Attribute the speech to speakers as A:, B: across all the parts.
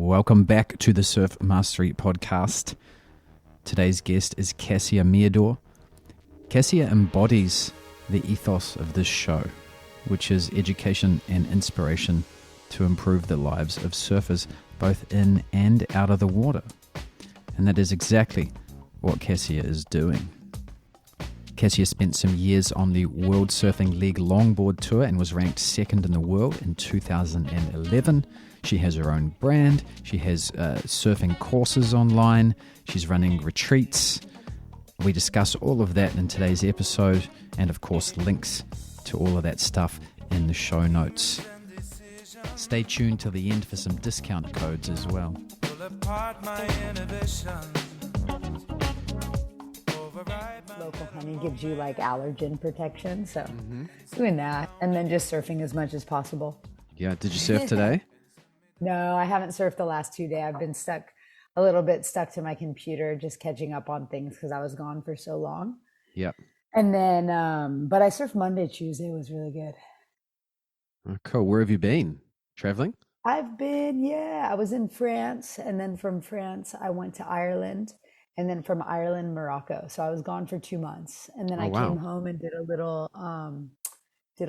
A: Welcome back to the Surf Mastery Podcast. Today's guest is Kassia Meador. Kassia embodies the ethos of this show, which is education and inspiration to improve the lives of surfers both in and out of the water. And that is exactly what Kassia is doing. Kassia spent some years on the World Surfing League longboard tour and was ranked second in the world in 2011. She has her own brand. She has surfing courses online. She's running retreats. We discuss all of that in today's episode, and of course links to all of that stuff in the show notes. Stay tuned till the end for some discount codes as well.
B: Local honey gives you like allergen protection, so doing that, and then just surfing as much as possible.
A: Yeah, did you surf today?
B: No, I haven't surfed the last 2 days. I've been a little bit stuck to my computer, just catching up on things because I was gone for so long.
A: Yep.
B: And then, but I surfed Monday, Tuesday was really good.
A: Oh, cool. Where have you been? Traveling?
B: I was in France, and then from France, I went to Ireland, and then from Ireland, Morocco. So I was gone for 2 months, and then I came home and did a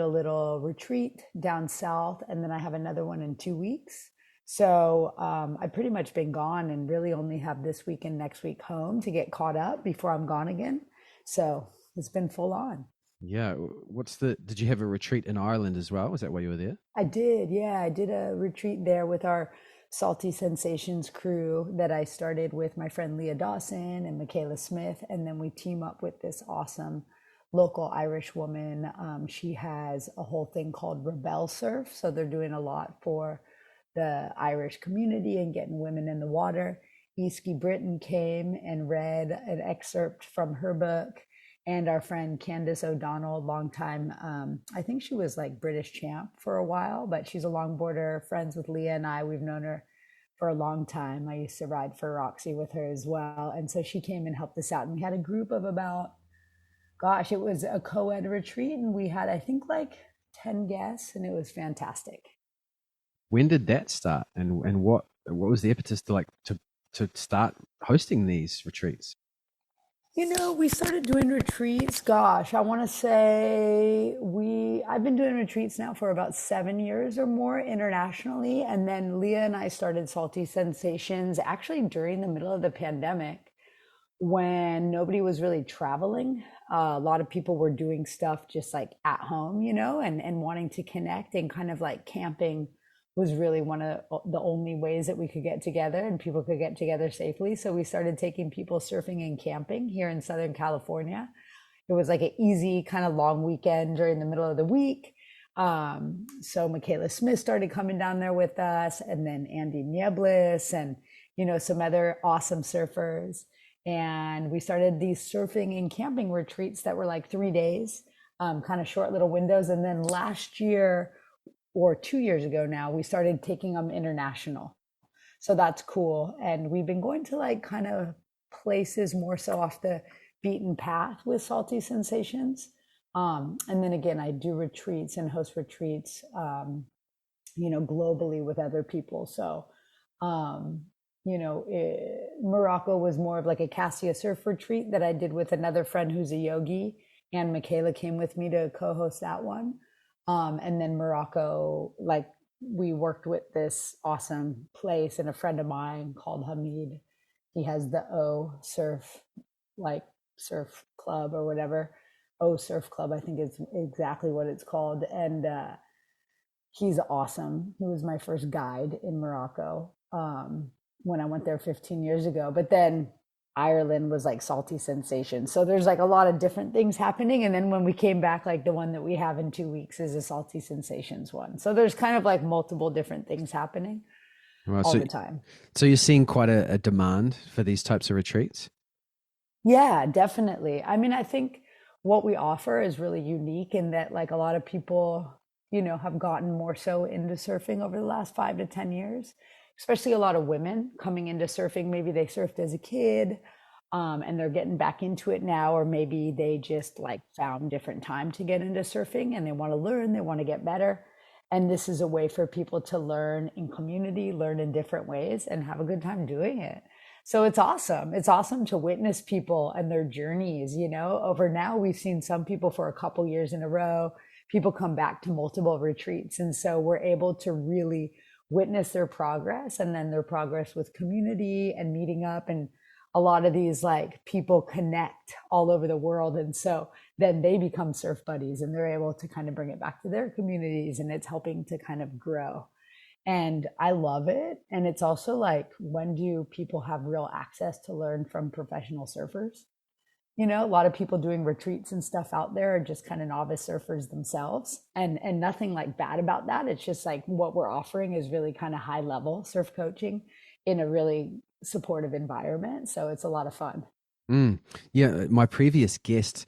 B: little retreat down south, and then I have another one in 2 weeks. So I've pretty much been gone and really only have this week and next week home to get caught up before I'm gone again. So it's been full on.
A: Yeah. Did you have a retreat in Ireland as well? Was that why you were there?
B: I did. Yeah. I did a retreat there with our Salty Sensations crew that I started with my friend Leah Dawson and Michaela Smith. And then we team up with this awesome local Irish woman. She has a whole thing called Rebel Surf. So they're doing a lot for the Irish community and getting women in the water. Easky Britton came and read an excerpt from her book. And our friend Candace O'Donnell, longtime, I think she was like British champ for a while, but she's a longboarder, friends with Leah and I. We've known her for a long time. I used to ride for Roxy with her as well. And so she came and helped us out. And we had a group of it was a co-ed retreat, and we had, I think, like 10 guests, and it was fantastic.
A: When did that start, and what was the impetus to start hosting these retreats?
B: We started doing retreats. Gosh, I want to say I've been doing retreats now for about 7 years or more internationally. And then Leah and I started Salty Sensations actually during the middle of the pandemic when nobody was really traveling. A lot of people were doing stuff just like at home, and wanting to connect, and kind of like camping was really one of the only ways that we could get together and people could get together safely. So we started taking people surfing and camping here in Southern California. It was like an easy kind of long weekend during the middle of the week. So Michaela Smith started coming down there with us, and then Andy Nieblis and, some other awesome surfers. And we started these surfing and camping retreats that were like 3 days, kind of short little windows. And then last year, or 2 years ago now, we started taking them international. So that's cool. And we've been going to like kind of places more so off the beaten path with Salty Sensations. And then again, I do retreats and host retreats, globally with other people. So, Morocco was more of like a Kassia surf retreat that I did with another friend who's a yogi, and Michaela came with me to co-host that one. And then Morocco, like we worked with this awesome place, and a friend of mine called Hamid, he has the surf club or whatever. Surf Club, I think is exactly what it's called. And he's awesome. He was my first guide in Morocco when I went there 15 years ago. But then Ireland was like Salty Sensations. So there's like a lot of different things happening. And then when we came back, like the one that we have in 2 weeks is a Salty Sensations one. So there's kind of like multiple different things happening all the time.
A: So you're seeing quite a demand for these types of retreats?
B: Yeah, definitely. I mean, I think what we offer is really unique in that like a lot of people, have gotten more so into surfing over the last 5 to 10 years. Especially a lot of women coming into surfing. Maybe they surfed as a kid and they're getting back into it now, or maybe they just like found different time to get into surfing and they want to learn, they want to get better. And this is a way for people to learn in community, learn in different ways, and have a good time doing it. So it's awesome. It's awesome to witness people and their journeys, over now we've seen some people for a couple years in a row. People come back to multiple retreats. And so we're able to really witness their progress, and then their progress with community and meeting up. And a lot of these like people connect all over the world. And so then they become surf buddies, and they're able to kind of bring it back to their communities, and it's helping to kind of grow. And I love it. And it's also like, when do people have real access to learn from professional surfers? A lot of people doing retreats and stuff out there are just kind of novice surfers themselves, and nothing like bad about that. It's just like what we're offering is really kind of high level surf coaching in a really supportive environment. So it's a lot of fun.
A: Yeah, my previous guest,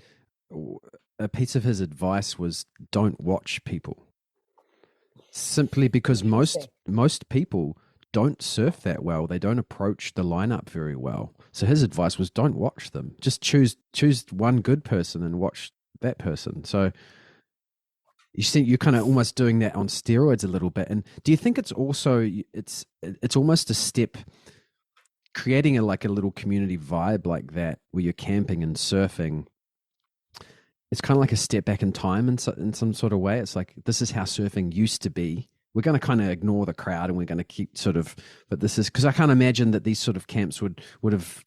A: a piece of his advice was don't watch people. Simply because most people don't surf that well. They don't approach the lineup very well. So his advice was don't watch them. Just choose one good person and watch that person. So you think you're kind of almost doing that on steroids a little bit. And do you think it's also it's almost a step creating a little community vibe like that where you're camping and surfing? It's kind of like a step back in time in some sort of way. It's like, this is how surfing used to be. We're going to kind of ignore the crowd, and we're going to keep but this is because I can't imagine that these sort of camps would have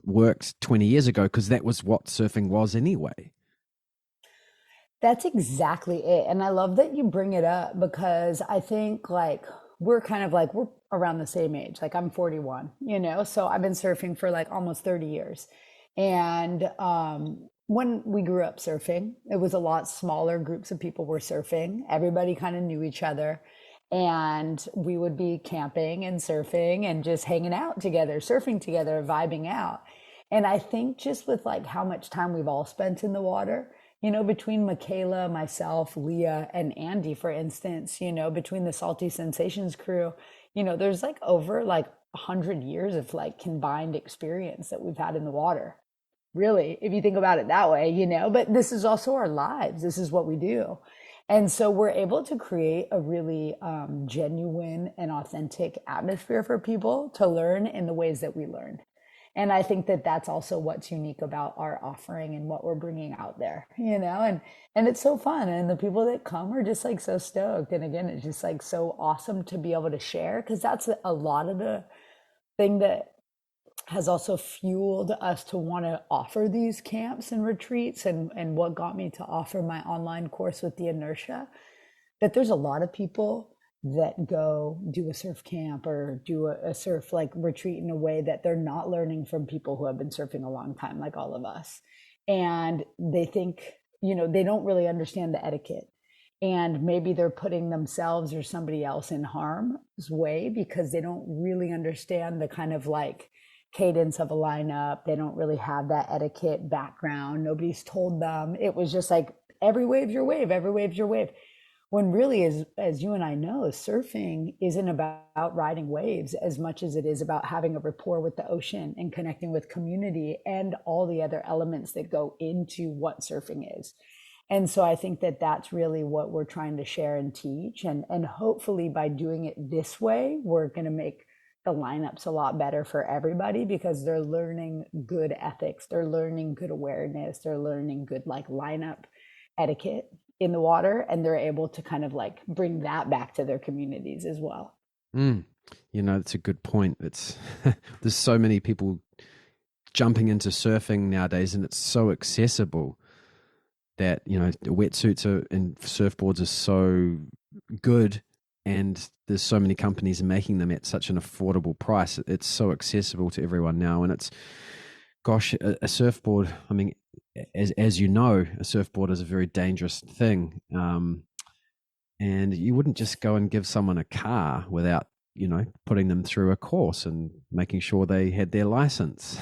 A: worked 20 years ago, because that was what surfing was anyway.
B: That's exactly it. And I love that you bring it up, because I think we're around the same age. Like, I'm 41, so I've been surfing for almost 30 years. And when we grew up surfing, it was a lot smaller groups of people were surfing. Everybody kind of knew each other, and we would be camping and surfing and just hanging out together, surfing together, vibing out. And I think just with how much time we've all spent in the water, between Michaela, myself, Leah, and Andy, for instance, between the Salty Sensations crew, there's over 100 years of combined experience that we've had in the water. Really, if you think about it that way, but this is also our lives. This is what we do. And so we're able to create a really genuine and authentic atmosphere for people to learn in the ways that we learn. And I think that that's also what's unique about our offering and what we're bringing out there, and it's so fun. And the people that come are just so stoked. And again, it's just so awesome to be able to share, because that's a lot of the thing that has also fueled us to want to offer these camps and retreats, and what got me to offer my online course with the Inertia, that there's a lot of people that go do a surf camp or do a surf retreat in a way that they're not learning from people who have been surfing a long time, like all of us. And they think, they don't really understand the etiquette. And maybe they're putting themselves or somebody else in harm's way, because they don't really understand the kind of cadence of a lineup. They don't really have that etiquette background. Nobody's told them. It was just every wave's your wave, every wave's your wave. When really, as you and I know, surfing isn't about riding waves as much as it is about having a rapport with the ocean and connecting with community and all the other elements that go into what surfing is. And so I think that that's really what we're trying to share and teach. And hopefully by doing it this way, we're going to make the lineups a lot better for everybody, because they're learning good ethics. They're learning good awareness. They're learning good lineup etiquette in the water, and they're able to kind of bring that back to their communities as well.
A: That's a good point. It's there's so many people jumping into surfing nowadays, and it's so accessible that wetsuits and surfboards are so good, and there's so many companies making them at such an affordable price. It's so accessible to everyone now, and it's, gosh, a surfboard. I mean, as you know, a surfboard is a very dangerous thing, and you wouldn't just go and give someone a car without putting them through a course and making sure they had their license.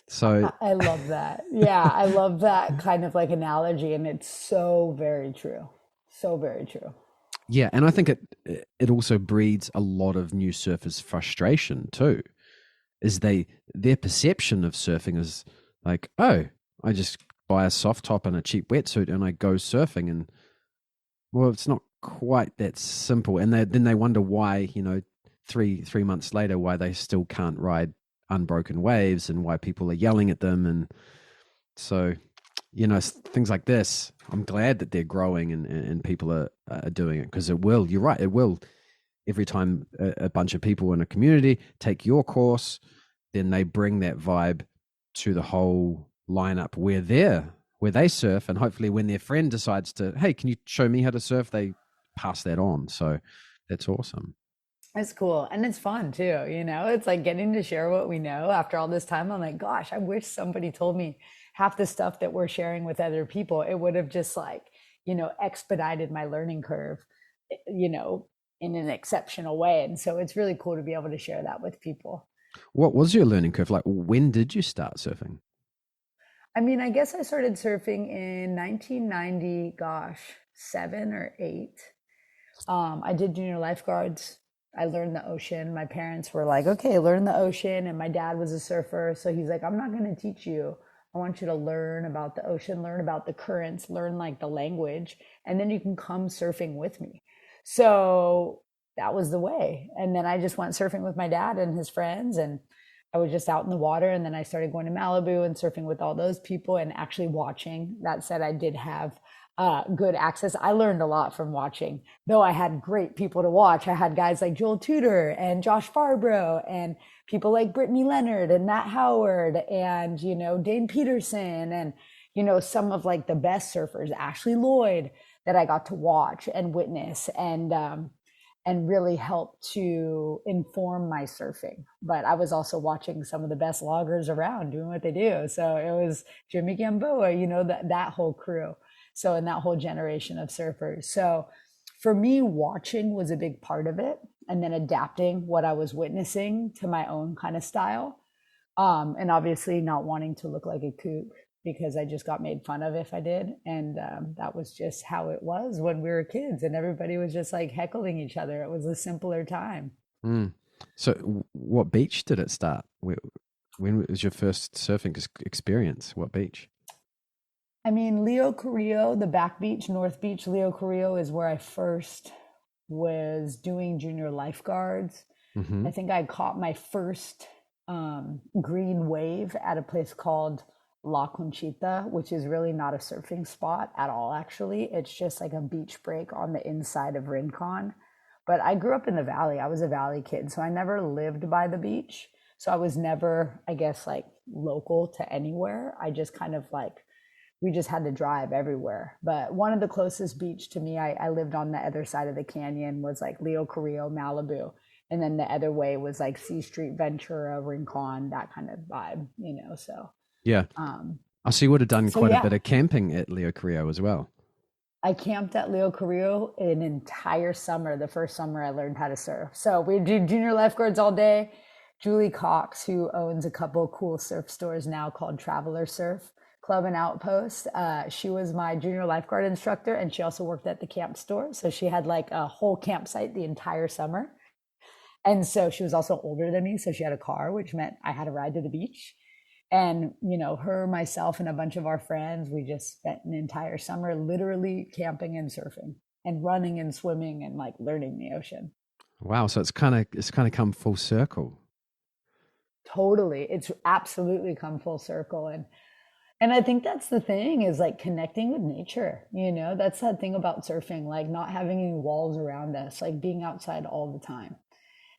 A: So
B: I love that. Yeah, I love that kind of analogy, and it's so very true. So very true.
A: Yeah, and I think it also breeds a lot of new surfers' frustration too. Is their perception of surfing is oh, I just buy a soft top and a cheap wetsuit and I go surfing, and well, it's not quite that simple. And then they wonder why, three months later, why they still can't ride unbroken waves and why people are yelling at them. And so, things like this, I'm glad that they're growing and people are doing it, because you're right, it will. Every time a bunch of people in a community take your course, then they bring that vibe to the whole lineup where they surf, and hopefully when their friend decides to, hey, can you show me how to surf, they pass that on. So that's awesome.
B: It's cool. And it's fun too. It's like getting to share what we know after all this time. I'm like, gosh, I wish somebody told me half the stuff that we're sharing with other people. It would have just expedited my learning curve, in an exceptional way. And so it's really cool to be able to share that with people.
A: What was your learning curve like? When did you start surfing?
B: I mean, I guess I started surfing in 1990, gosh, 7 or 8. I did junior lifeguards. I learned the ocean. My parents were like, okay, learn the ocean. And my dad was a surfer. So he's like, I'm not going to teach you. I want you to learn about the ocean, learn about the currents, learn like the language, and then you can come surfing with me. So that was the way. And then I just went surfing with my dad and his friends, and I was just out in the water. And then I started going to Malibu and surfing with all those people and actually watching. That said, I did have good access. I learned a lot from watching, though I had great people to watch. I had guys like Joel Tudor and Josh Farbrough and people like Brittany Leonard and Matt Howard and, Dane Peterson and, some of like the best surfers, Ashley Lloyd, that I got to watch and witness and really help to inform my surfing. But I was also watching some of the best loggers around doing what they do. So it was Jimmy Gamboa, that whole crew. So, in that whole generation of surfers. So for me, watching was a big part of it, and then adapting what I was witnessing to my own kind of style. And obviously not wanting to look like a kook, because I just got made fun of if I did. And that was just how it was when we were kids, and everybody was just like heckling each other. It was a simpler time.
A: So what beach did it start? When was your first surfing experience? What beach?
B: I mean, Leo Carrillo, the back beach, North Beach, Leo Carrillo is where I first was doing junior lifeguards.
A: Mm-hmm.
B: I think I caught my first green wave at a place called La Conchita, which is really not a surfing spot at all, actually. It's just like a beach break on the inside of Rincon. But I grew up in the valley. I was a valley kid, so I never lived by the beach. So I was never, I guess, like local to anywhere. I just kind of like, we just had to drive everywhere. But one of the closest beach to me, I lived on the other side of the canyon, was like Leo Carrillo, Malibu. And then the other way was like C Street, Ventura, Rincon, that kind of vibe, so.
A: Yeah. So you would have done quite a bit of camping at Leo Carrillo as well.
B: I camped at Leo Carrillo an entire summer, the first summer I learned how to surf. So we did junior lifeguards all day. Julie Cox, who owns a couple of cool surf stores now called Traveler Surf Club and Outpost, she was my junior lifeguard instructor, and she also worked at the camp store. So she had like a whole campsite the entire summer. And so she was also older than me. So she had a car, which meant I had a ride to the beach. And, her, myself, and a bunch of our friends, we just spent an entire summer literally camping and surfing and running and swimming and like learning the ocean.
A: Wow. So it's kind of come full circle.
B: Totally. It's absolutely come full circle. And I think that's the thing, is like connecting with nature. That's that thing about surfing, like not having any walls around us, like being outside all the time.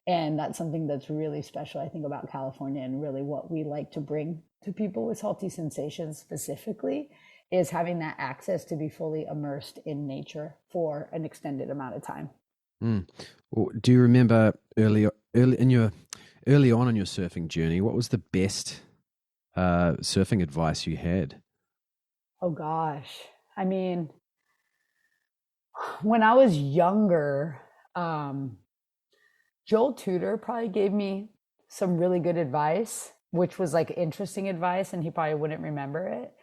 B: And that's something that's really special, I think, about California, and really what we like to bring to people with salty sensations specifically, is having that access to be fully immersed in nature for an extended amount of time.
A: Well, do you remember early on in your surfing journey, what was the best surfing advice you had?
B: Oh gosh. I mean, when I was younger, Joel Tudor probably gave me some really good advice, which was like interesting advice, and he probably wouldn't remember it.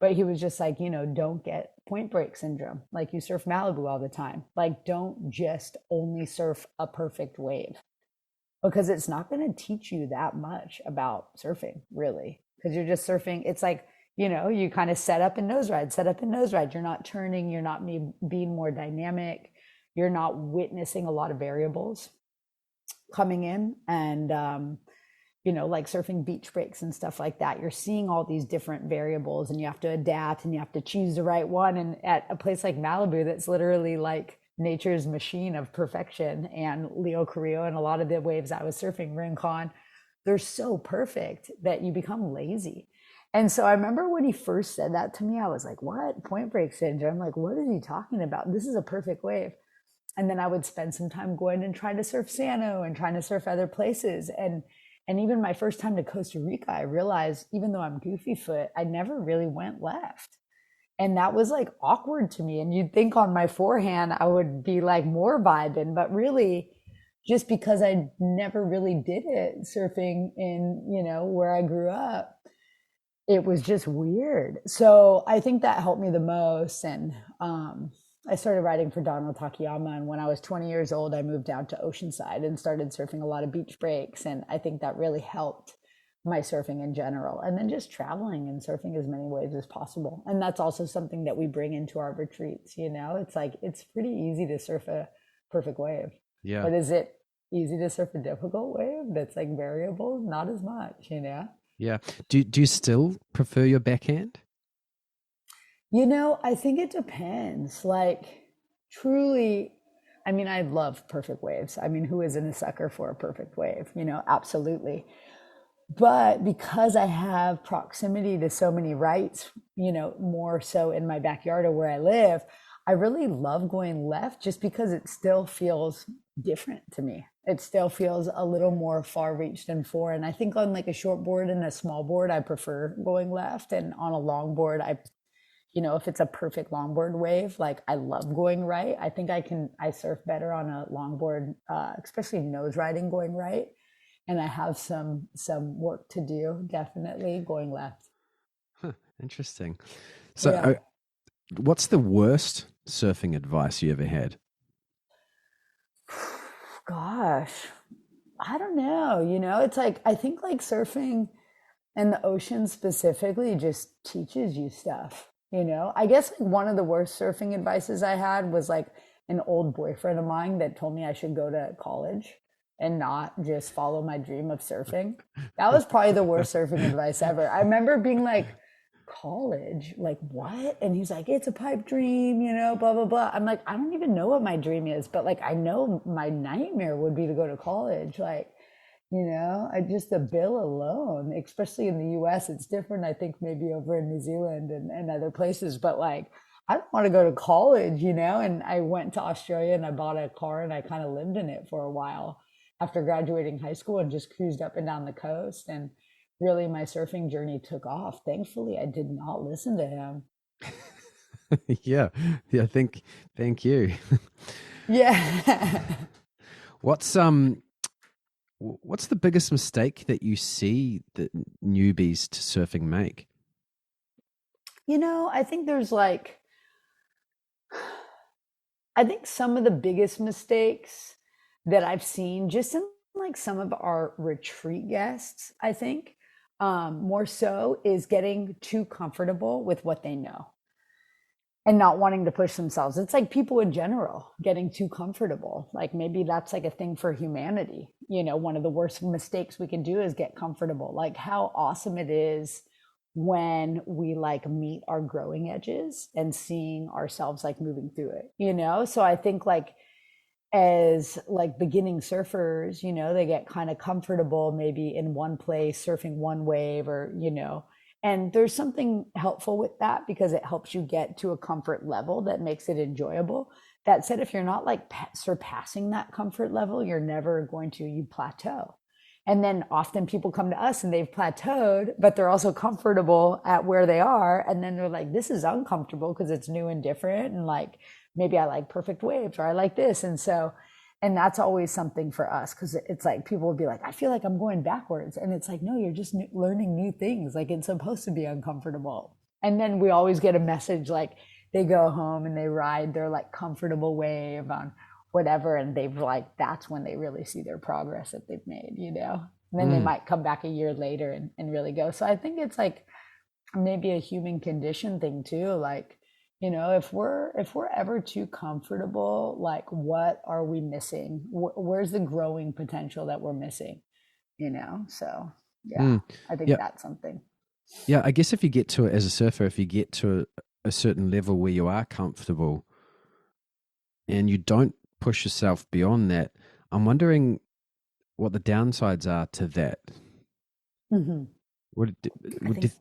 B: But he was just like, don't get point break syndrome. Like, you surf Malibu all the time. Like, don't just only surf a perfect wave, because it's not going to teach you that much about surfing, really. Because you're just surfing. It's like, you kind of set up and nose ride. You're not turning, you're not being more dynamic. you're not witnessing a lot of variables coming in. And like surfing beach breaks and stuff like that, you're seeing all these different variables and you have to adapt and you have to choose the right one. And at a place like Malibu, that's literally like nature's machine of perfection, and Leo Carrillo and a lot of the waves I was surfing, Rincon, they're so perfect that you become lazy. And so I remember when he first said that to me, I was like, what? Point break syndrome? Like, what is he talking about? This is a perfect wave. And then I would spend some time going and trying to surf Sano and trying to surf other places. And even my first time to Costa Rica, I realized even though I'm goofy foot, I never really went left. And that was like awkward to me. And you'd think on my forehand, I would be like more vibing, but really just because I never really did it surfing in, where I grew up, it was just weird. So I think that helped me the most. And, I started riding for Donald Takayama, and when I was 20 years old, I moved down to Oceanside and started surfing a lot of beach breaks. And I think that really helped my surfing in general. And then just traveling and surfing as many waves as possible. And that's also something that we bring into our retreats. It's like, it's pretty easy to surf a perfect wave.
A: Yeah.
B: But is it easy to surf a difficult wave that's like variable? Not as much,
A: Yeah. Do you still prefer your backhand?
B: I think it depends. Like, truly, I mean, I love perfect waves. I mean, who isn't a sucker for a perfect wave? Absolutely. But because I have proximity to so many rights, more so in my backyard or where I live, I really love going left just because it still feels different to me. It still feels a little more far reached and foreign. I think on like a short board and a small board, I prefer going left. And on a long board, if it's a perfect longboard wave, like I love going right. I think I surf better on a longboard, especially nose riding going right. And I have some work to do, definitely going left.
A: Huh, interesting. So what's the worst surfing advice you ever had?
B: Gosh, I don't know. It's like, I think like surfing and the ocean specifically just teaches you stuff. I guess like one of the worst surfing advices I had was like an old boyfriend of mine that told me I should go to college and not just follow my dream of surfing. That was probably the worst surfing advice ever. I remember being like, college, like what? And he's like, it's a pipe dream, blah, blah, blah. I'm like, I don't even know what my dream is, but like, I know my nightmare would be to go to college. Like, just the bill alone, especially in the US, it's different. I think maybe over in New Zealand and other places, but like, I don't want to go to college, and I went to Australia and I bought a car and I kind of lived in it for a while after graduating high school and just cruised up and down the coast. And really my surfing journey took off. Thankfully, I did not listen to him.
A: Yeah. Thank you.
B: Yeah.
A: What's the biggest mistake that you see that newbies to surfing make?
B: I think there's like, I think some of the biggest mistakes that I've seen just in like some of our retreat guests, I think, more so is getting too comfortable with what they know and not wanting to push themselves. It's like people in general getting too comfortable. Like maybe that's like a thing for humanity. One of the worst mistakes we can do is get comfortable. Like how awesome it is when we like meet our growing edges and seeing ourselves like moving through it. So I think like as like beginning surfers, they get kind of comfortable maybe in one place surfing one wave or and there's something helpful with that because it helps you get to a comfort level that makes it enjoyable. That said, if you're not like surpassing that comfort level, you're never going to, you plateau. And then often people come to us and they've plateaued, but they're also comfortable at where they are. And then they're like, this is uncomfortable because it's new and different. And like, maybe I like perfect waves or I like this. And that's always something for us because it's like people will be like, I feel like I'm going backwards. And it's like, no, you're just learning new things. Like it's supposed to be uncomfortable. And then we always get a message like they go home and they ride their like comfortable wave on whatever. And they've like, that's when they really see their progress that they've made, And then they might come back a year later and really go. So I think it's like maybe a human condition thing too. Like, If we're ever too comfortable, like what are we missing? Where's the growing potential that we're missing? So yeah,
A: Mm.
B: I think
A: Yeah.
B: that's something.
A: Yeah. I guess if you get to it as a surfer, if you get to a certain level where you are comfortable and you don't push yourself beyond that, I'm wondering what the downsides are to that.
B: Hmm.
A: Would it,
B: I
A: would
B: think,
A: it,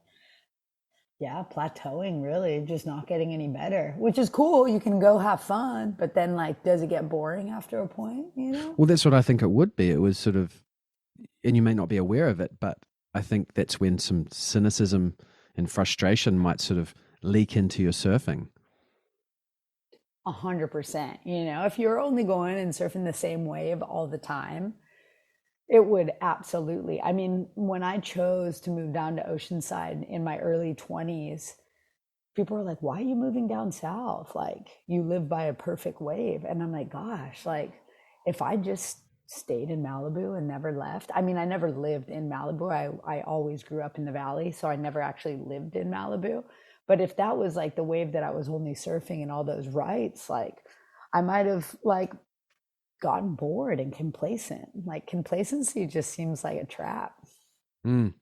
B: yeah, plateauing, really, just not getting any better, which is cool. You can go have fun, but then, like, does it get boring after a point?
A: well, that's what I think it would be. It was sort of, and you may not be aware of it, but I think that's when some cynicism and frustration might sort of leak into your surfing.
B: 100%. If you're only going and surfing the same wave all the time, it would absolutely. I mean, when I chose to move down to Oceanside in my early 20s, people were like, why are you moving down south? Like, you live by a perfect wave. And I'm like, gosh, like, if I just stayed in Malibu and never left. I mean, I never lived in Malibu. I always grew up in the valley, so I never actually lived in Malibu. But if that was like the wave that I was only surfing and all those rights, like, I might have like gotten bored and complacent. Like, complacency just seems like a trap.
A: Mm.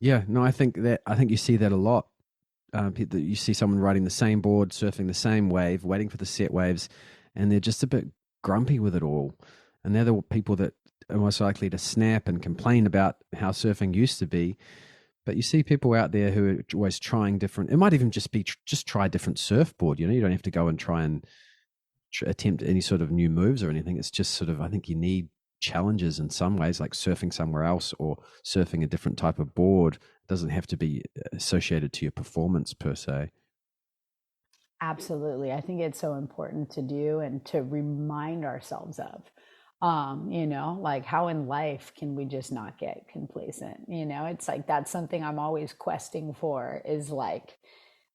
A: Yeah, no, I think you see that a lot. You see someone riding the same board, surfing the same wave, waiting for the set waves, and they're just a bit grumpy with it all. And they're the people that are most likely to snap and complain about how surfing used to be. But you see people out there who are always trying different. It might even just be just try a different surfboard. You don't have to go and try and attempt any sort of new moves or anything. It's just sort of, I think you need challenges in some ways, like surfing somewhere else or surfing a different type of board. It doesn't have to be associated to your performance per se.
B: Absolutely. I think it's so important to do and to remind ourselves of. Like, how in life can we just not get complacent? It's like that's something I'm always questing for, is like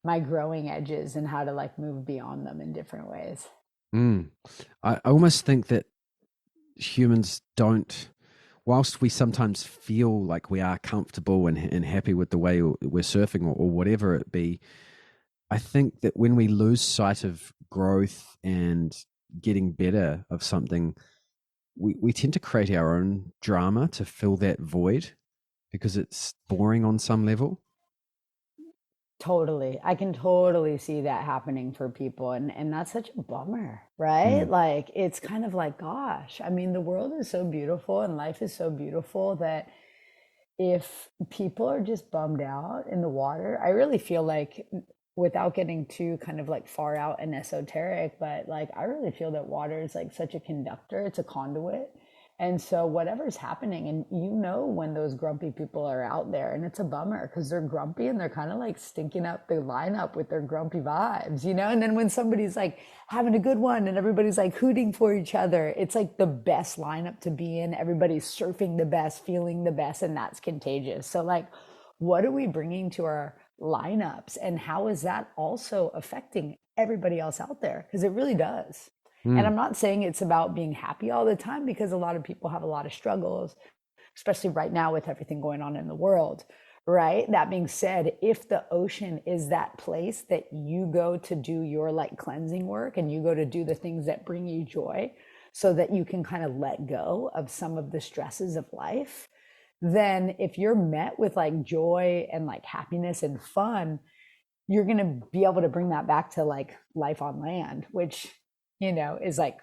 B: my growing edges and how to like move beyond them in different ways.
A: Mm. I almost think that humans don't, whilst we sometimes feel like we are comfortable and happy with the way we're surfing or whatever it be, I think that when we lose sight of growth and getting better of something, we tend to create our own drama to fill that void because it's boring on some level.
B: Totally. I can totally see that happening for people, and that's such a bummer, right?
A: Mm,
B: Like, it's kind of like, gosh, I mean, the world is so beautiful and life is so beautiful that if people are just bummed out in the water, I really feel like, without getting too kind of like far out and esoteric, but like, I really feel that water is like such a conductor, it's a conduit. And so whatever's happening, and when those grumpy people are out there, and it's a bummer because they're grumpy and they're kind of like stinking up the lineup with their grumpy vibes. And then when somebody's like having a good one and everybody's like hooting for each other, it's like the best lineup to be in. Everybody's surfing the best, feeling the best, and that's contagious. So, like, what are we bringing to our lineups, and how is that also affecting everybody else out there? Because it really does. And
A: mm,
B: I'm not saying it's about being happy all the time, because a lot of people have a lot of struggles, especially right now with everything going on in the world, right? That being said, if the ocean is that place that you go to do your like cleansing work, and you go to do the things that bring you joy so that you can kind of let go of some of the stresses of life, then if you're met with like joy and like happiness and fun, you're going to be able to bring that back to like life on land, which, is like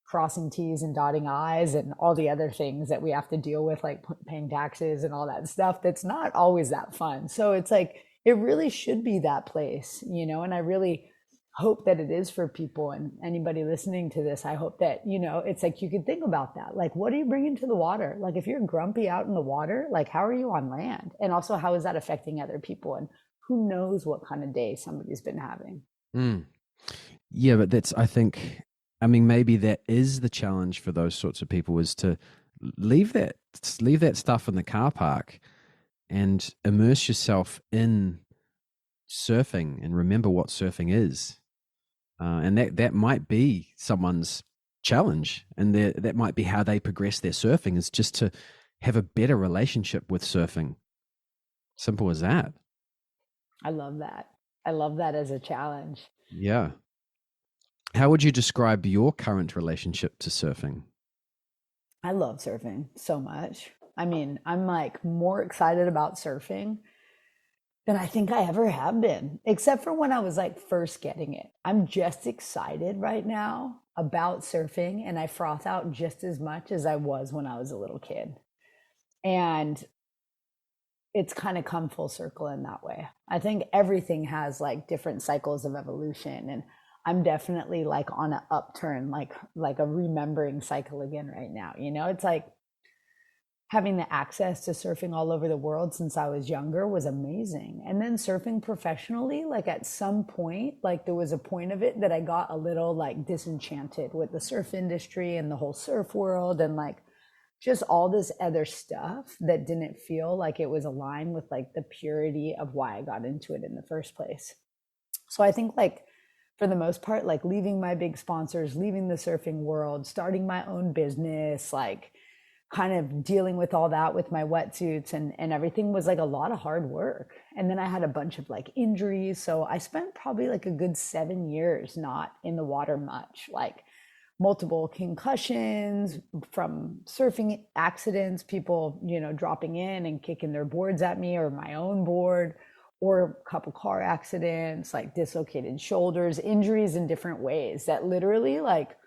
B: crossing T's and dotting I's and all the other things that we have to deal with, like paying taxes and all that stuff. That's not always that fun. So it's like, it really should be that place, and I really hope that it is for people, and anybody listening to this. I hope that, it's like, you could think about that. Like, what are you bringing to the water? Like, if you're grumpy out in the water, like, how are you on land? And also, how is that affecting other people? And who knows what kind of day somebody's been having?
A: mm. Yeah, but I think, I mean, maybe that is the challenge for those sorts of people, is to leave that, leave that stuff in the car park and immerse yourself in surfing and remember what surfing is. And that might be someone's challenge, and that might be how they progress their surfing, is just to have a better relationship with surfing. Simple as that.
B: I love that. I love that as a challenge.
A: Yeah. How would you describe your current relationship to surfing?
B: I love surfing so much. I mean, I'm like more excited about surfing than I think I ever have been, except for when I was like first getting it. I'm just excited right now about surfing, and I froth out just as much as I was when I was a little kid. And it's kind of come full circle in that way. I think everything has like different cycles of evolution, and I'm definitely like on an upturn, like a remembering cycle again right now. You know, it's like having the access to surfing all over the world since I was younger was amazing. And then surfing professionally, like at some point, like there was a point of it that I got a little like disenchanted with the surf industry and the whole surf world and like just all this other stuff that didn't feel like it was aligned with like the purity of why I got into it in the first place. So I think like for the most part, like leaving my big sponsors, leaving the surfing world, starting my own business, like kind of dealing with all that with my wetsuits and everything was like a lot of hard work. And then I had a bunch of like injuries. So I spent probably like a good 7 years not in the water much, like multiple concussions from surfing accidents, people, you know, dropping in and kicking their boards at me or my own board, or a couple car accidents, like dislocated shoulders, injuries in different ways that literally like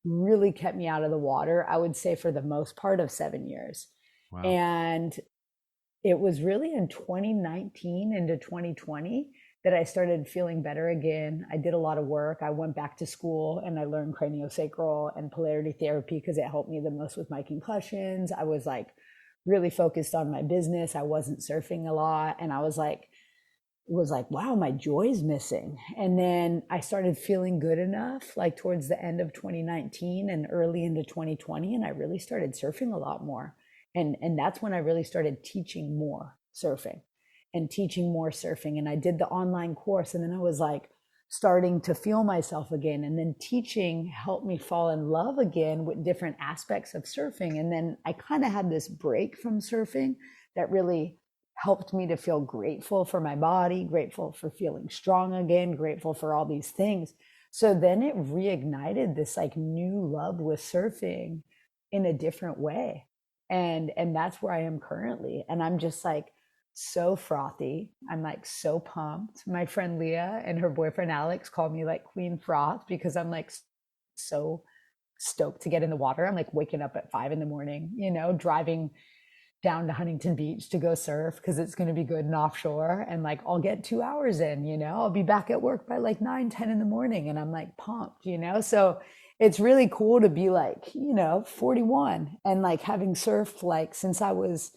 B: really kept me out of the water, I would say for the most part of 7 years.
A: Wow.
B: And it was really in 2019 into 2020 that I started feeling better again. I did a lot of work. I went back to school and I learned craniosacral and polarity therapy because it helped me the most with my concussions. I was like really focused on my business. I wasn't surfing a lot. And I was like, wow, my joy's missing. And then I started feeling good enough, like towards the end of 2019 and early into 2020. And I really started surfing a lot more. And that's when I really started teaching more surfing and teaching more surfing. And I did the online course. And then I was like starting to feel myself again. And then teaching helped me fall in love again with different aspects of surfing. And then I kind of had this break from surfing that really helped me to feel grateful for my body, grateful for feeling strong again, grateful for all these things. So then it reignited this like new love with surfing in a different way. And that's where I am currently. And I'm just like so frothy. I'm like so pumped. My friend Leah and her boyfriend Alex call me like Queen Froth because I'm like so stoked to get in the water. I'm like waking up at 5 a.m, you know, driving down to Huntington Beach to go surf because it's going to be good and offshore. And like, I'll get 2 hours in, you know, I'll be back at work by like 9, 10 in the morning. And I'm like pumped, you know? So it's really cool to be like, you know, 41 and like having surfed like since I was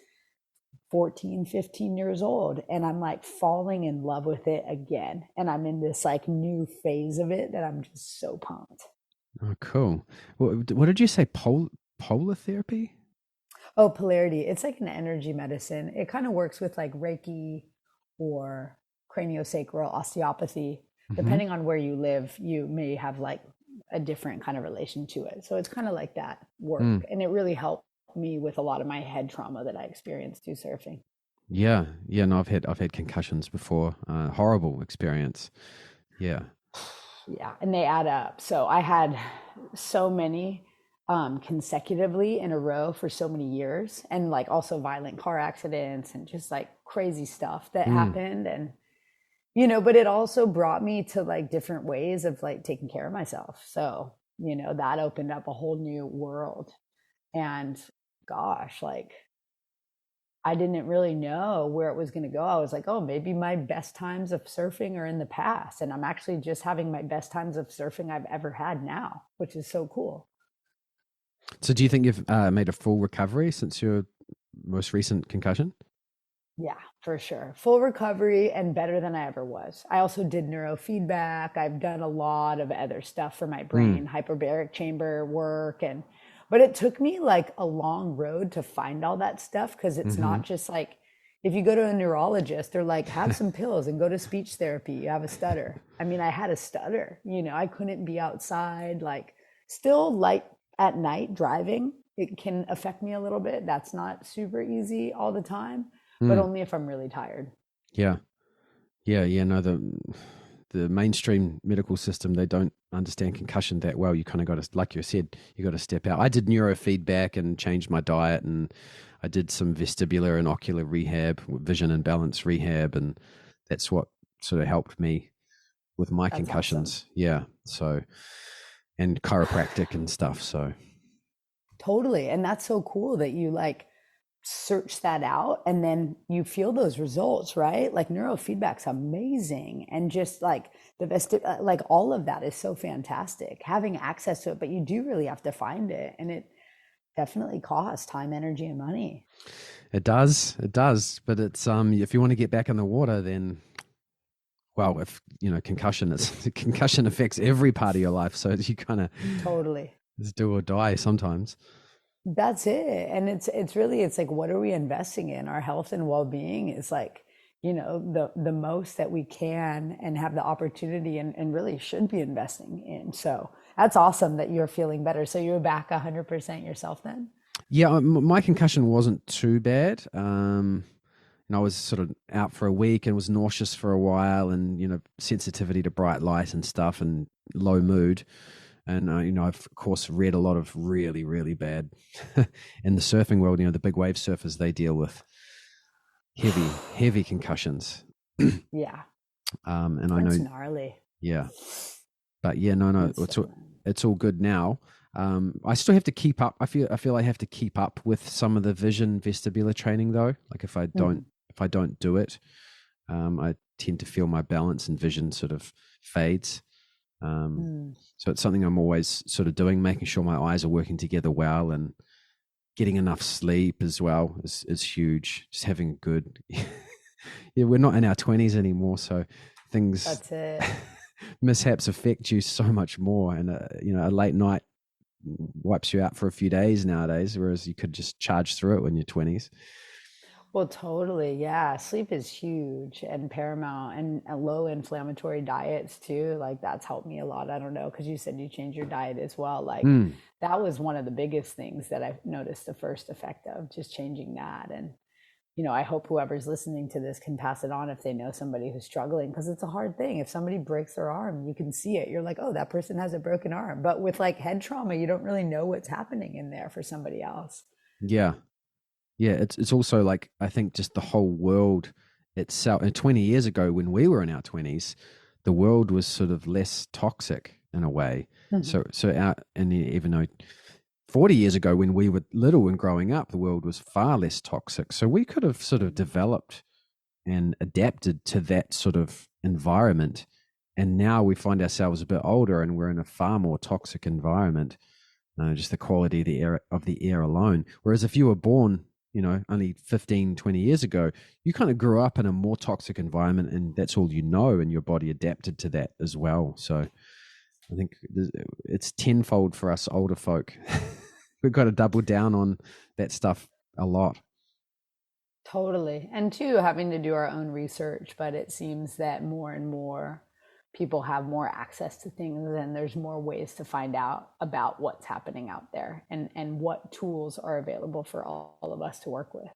B: 14, 15 years old. And I'm like falling in love with it again. And I'm in this like new phase of it that I'm just so pumped.
A: Oh, cool. What did you say? Polar therapy?
B: Oh, polarity. It's like an energy medicine. It kind of works with like Reiki or craniosacral osteopathy.
A: Hmm.
B: Depending on where you live, you may have like a different kind of relation to it. So it's kind of like that
A: Mm.
B: work. And it really helped me with a lot of my head trauma that I experienced through surfing.
A: Yeah, yeah. No, I've had concussions before. Horrible experience. Yeah.
B: Yeah, and they add up. So I had so many consecutively in a row for so many years, and like also violent car accidents and just like crazy stuff that
A: Mm.
B: happened. And, you know, but it also brought me to like different ways of like taking care of myself. So, you know, that opened up a whole new world. And gosh, like I didn't really know where it was going to go. I was like, oh, maybe my best times of surfing are in the past. And I'm actually just having my best times of surfing I've ever had now, which is so cool.
A: So, do you think you've made a full recovery since your most recent concussion?
B: Yeah, for sure. Full recovery and better than I ever was. I also did neurofeedback. I've done a lot of other stuff for my
A: Mm.
B: brain, hyperbaric chamber work. But it took me like a long road to find all that stuff because it's
A: Hmm.
B: not just like, if you go to a neurologist, they're like, have some pills and go to speech therapy. You have a stutter. I mean, I had a stutter, you know, I couldn't be outside, like still light at night driving. It can affect me a little bit. That's not super easy all the time, but
A: Mm.
B: only if I'm really tired.
A: Yeah, yeah, yeah. No, the the mainstream medical system, they don't understand concussion that well. You kind of got to, like you said, you got to step out. I did neurofeedback and changed my diet, and I did some vestibular and ocular rehab, vision and balance rehab, and that's what sort of helped me with my
B: That's
A: concussions.
B: awesome.
A: Yeah. So, and chiropractic and stuff. So,
B: Totally. And that's so cool that you like search that out and then you feel those results, right? Like neurofeedback's amazing. And just like like all of that is so fantastic. Having access to it, but you do really have to find it. And it definitely costs time, energy, and money.
A: it does. It does. But it's, if you want to get back in the water, then, well, if, concussion is, concussion affects every part of your life. So you kind of,
B: Totally.
A: it's do or die sometimes.
B: That's it. And it's really it's like what are we investing in? Our health and well-being is like, the most that we can and have the opportunity and really should be investing in. So that's awesome that you're feeling better. So you're back 100% yourself then?
A: Yeah, my concussion wasn't too bad. And I was sort of out for a week and was nauseous for a while, and sensitivity to bright light and stuff, and low mood. And I've of course read a lot of really, really bad in the surfing world. The big wave surfers, they deal with heavy concussions.
B: Yeah.
A: And I
B: That's
A: know,
B: gnarly.
A: yeah, but yeah, no,
B: That's
A: it's all good now. I still have to keep up. I feel I have to keep up with some of the vision vestibular training though. Like if I don't do it, I tend to feel my balance and vision sort of fades. So it's something I'm always sort of doing, making sure my eyes are working together well, and getting enough sleep as well is huge. Just having good, yeah, we're not in our 20s anymore. So things,
B: That's it.
A: mishaps affect you so much more. And, a late night wipes you out for a few days nowadays, whereas you could just charge through it when you're 20s.
B: Well, totally. Yeah. Sleep is huge and paramount, and low inflammatory diets too. Like that's helped me a lot. I don't know, because you said you changed your diet as well. Like
A: Mm.
B: that was one of the biggest things that I noticed the first effect of just changing that. And, I hope whoever's listening to this can pass it on if they know somebody who's struggling, because it's a hard thing. If somebody breaks their arm, you can see it. You're like, oh, that person has a broken arm. But with like head trauma, you don't really know what's happening in there for somebody else.
A: Yeah. Yeah, it's also like, I think just the whole world itself. And 20 years ago, when we were in our 20s, the world was sort of less toxic in a way.
B: Mhm.
A: And even though 40 years ago, when we were little and growing up, the world was far less toxic. So we could have sort of developed and adapted to that sort of environment. And now we find ourselves a bit older and we're in a far more toxic environment. Just the quality of the air alone. Whereas if you were born, only 15, 20 years ago, you kind of grew up in a more toxic environment, and that's all you know, and your body adapted to that as well. So I think it's tenfold for us older folk. We've got to double down on that stuff a lot.
B: Totally. And two, having to do our own research, but it seems that more and more people have more access to things, and there's more ways to find out about what's happening out there, and what tools are available for all of us to work with.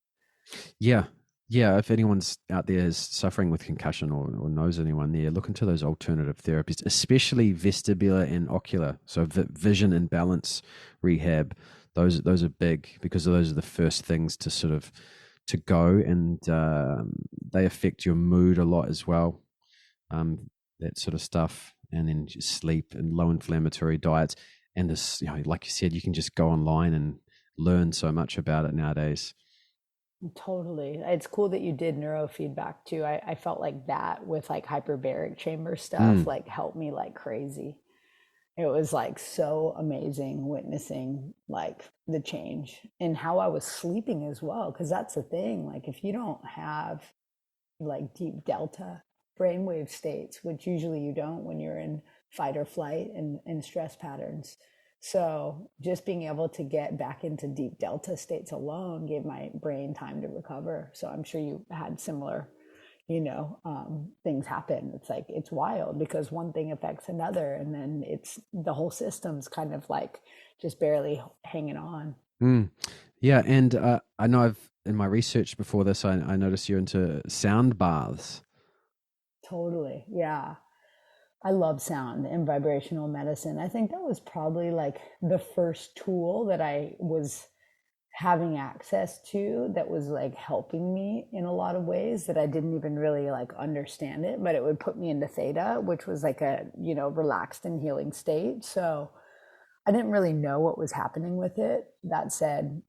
A: Yeah. Yeah. If anyone's out there is suffering with concussion, or knows anyone there, look into those alternative therapies, especially vestibular and ocular. So vision and balance rehab. Those are big, because those are the first things to sort of to go, and they affect your mood a lot as well. That sort of stuff, and then just sleep and low inflammatory diets. And this, like you said, you can just go online and learn so much about it nowadays.
B: Totally. It's cool that you did neurofeedback too. I felt like that with like hyperbaric chamber stuff,
A: Mm.
B: like helped me like crazy. It was like so amazing witnessing like the change in how I was sleeping as well. Cause that's the thing. Like if you don't have like deep delta brainwave states, which usually you don't when you're in fight or flight and stress patterns. So just being able to get back into deep delta states alone gave my brain time to recover. So I'm sure you had similar, things happen. It's like, it's wild because one thing affects another, and then it's the whole system's kind of like just barely hanging on.
A: Mm. Yeah, and I know in my research before this, I noticed you're into sound baths.
B: Totally. Yeah. I love sound and vibrational medicine. I think that was probably like the first tool that I was having access to that was like helping me in a lot of ways that I didn't even really like understand it, but it would put me into theta, which was like a, relaxed and healing state. So I didn't really know what was happening with it. That said,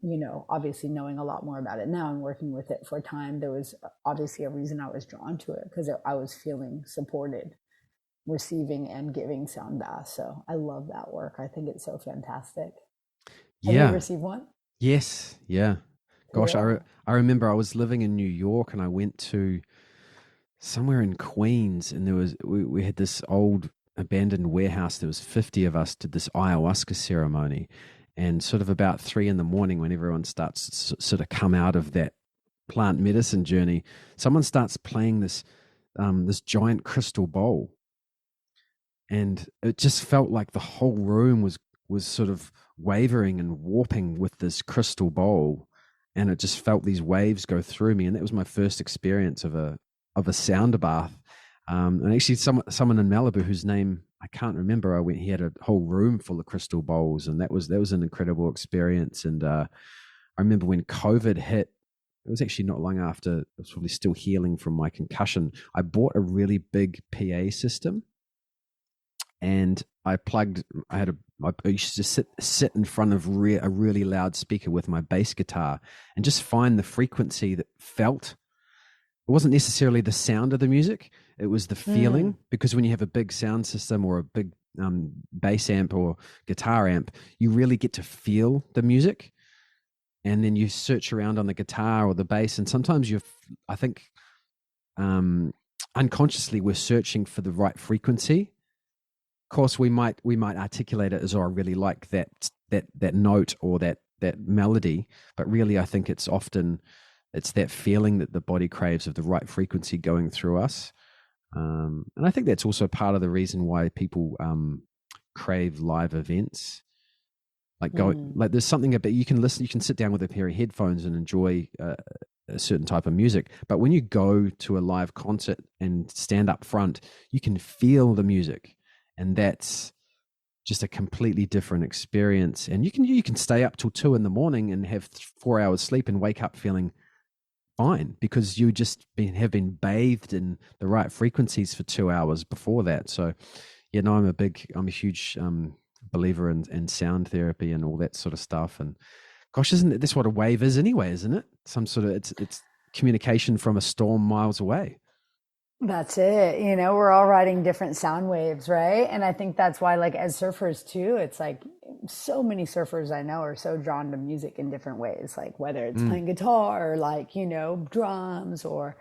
B: obviously knowing a lot more about it now and working with it for a time, there was obviously a reason I was drawn to it because I was feeling supported receiving and giving sound baths. So I love that work. I think it's so fantastic. Have you
A: Yeah.
B: received one?
A: Yes. Yeah. Gosh,
B: Cool.
A: I remember I was living in New York and I went to somewhere in Queens, and we had this old abandoned warehouse. There was 50 of us, did this ayahuasca ceremony, and sort of about 3 a.m. when everyone starts to sort of come out of that plant medicine journey, someone starts playing this giant crystal bowl, and it just felt like the whole room was sort of wavering and warping with this crystal bowl, and it just felt these waves go through me, and that was my first experience of a sound bath. And actually, someone in Malibu whose name I can't remember, he had a whole room full of crystal bowls, and that was an incredible experience. And I remember when COVID hit, it was actually not long after I was probably still healing from my concussion. I bought a really big PA system, and I used to sit in front of a really loud speaker with my bass guitar and just find the frequency that felt. It wasn't necessarily the sound of the music, it was the feeling, because when you have a big sound system or a big bass amp or guitar amp, you really get to feel the music. And then you search around on the guitar or the bass, and sometimes I think unconsciously we're searching for the right frequency. Of course, we might articulate it as, oh, I really like that note or that melody, but really I think it's that feeling that the body craves of the right frequency going through us. And I think that's also part of the reason why people crave live events. Like there's something about, you can sit down with a pair of headphones and enjoy a certain type of music. But when you go to a live concert and stand up front, you can feel the music, and that's just a completely different experience. And you can stay up till 2 a.m. and have 4 hours sleep and wake up feeling fine because you just have been bathed in the right frequencies for 2 hours before that. So, I'm a huge believer in sound therapy and all that sort of stuff. And gosh, isn't this what a wave is anyway? Isn't it? Some sort of it's communication from a storm miles away.
B: That's it. We're all riding different sound waves, right? And I think that's why, like, as surfers too, it's like so many surfers I know are so drawn to music in different ways, like whether it's playing guitar or like, drums or